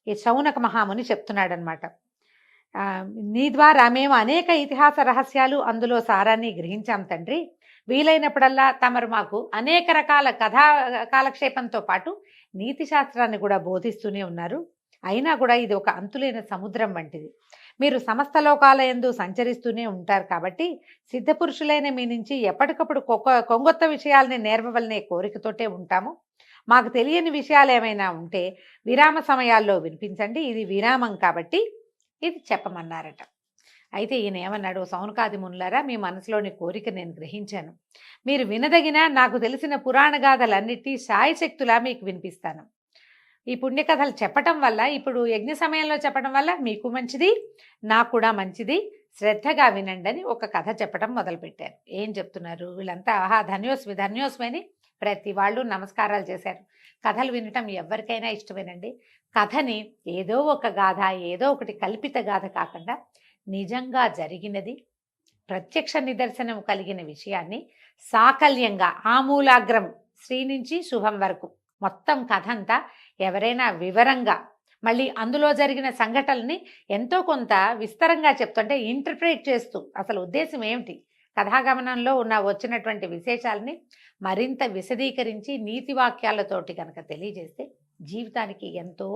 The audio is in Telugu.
ఈ శౌనక మహాముని చెప్తున్నాడనమాట. నీ ద్వారా మేము అనేక ఇతిహాస రహస్యాలు అందులో సారాన్ని గ్రహించాం తండ్రి. వీలైనప్పుడల్లా తమరు మాకు అనేక రకాల కథా కాలక్షేపంతో పాటు నీతి శాస్త్రాన్ని కూడా బోధిస్తూనే ఉన్నారు. అయినా కూడా ఇది ఒక అంతులేని సముద్రం వంటిది. మీరు సమస్త లోకాల యందు సంచరిస్తూనే ఉంటారు కాబట్టి సిద్ధపురుషులైన మీ నుంచి ఎప్పటికప్పుడు కొంగొత్త విషయాల్ని నేర్వవలనే కోరికతోటే ఉంటాము. మాకు తెలియని విషయాలు ఏమైనా ఉంటే విరామ సమయాల్లో వినిపించండి. ఇది విరామం కాబట్టి ఇది చెప్పమన్నారట. అయితే ఈయన ఏమన్నాడు, సౌనకాది మునులారా, మీ మనసులోని కోరిక నేను గ్రహించాను. మీరు వినదగిన నాకు తెలిసిన పురాణ గాథలన్నిటి శాయశక్తులా మీకు వినిపిస్తాను. ఈ పుణ్యకథలు చెప్పటం వల్ల, ఇప్పుడు యజ్ఞ సమయంలో చెప్పడం వల్ల మీకు మంచిది, నాకు కూడా మంచిది. శ్రద్ధగా వినండి అని ఒక కథ చెప్పడం మొదలుపెట్టారు. ఏం చెప్తున్నారు వీళ్ళంతా? ఆహా, ధన్యోస్మి ధన్యోస్మి అని ప్రతి వాళ్ళు నమస్కారాలు చేశారు. కథలు వినటం ఎవరికైనా ఇష్టమేనండి. కథని ఏదో ఒక గాథ, ఏదో ఒకటి కల్పిత గాథ కాకుండా నిజంగా జరిగినది, ప్రత్యక్ష నిదర్శనం కలిగిన విషయాన్ని సాకల్యంగా ఆమూలాగ్రం శ్రీ నుంచి శుభం వరకు మొత్తం కథ అంతా ఎవరైనా వివరంగా, మళ్ళీ అందులో జరిగిన సంఘటనల్ని ఎంతో కొంత విస్తరంగా చెప్తుంటే ఇంటర్ప్రిట్ చేస్తూ అసలు ఉద్దేశం ఏమిటి, కథాగమనంలో వచ్చినటువంటి విశేషాలని మరింత విశదీకరించి నీతి వాక్యాలతోటి కనుక తెలియజేస్తే జీవితానికి ఎంతో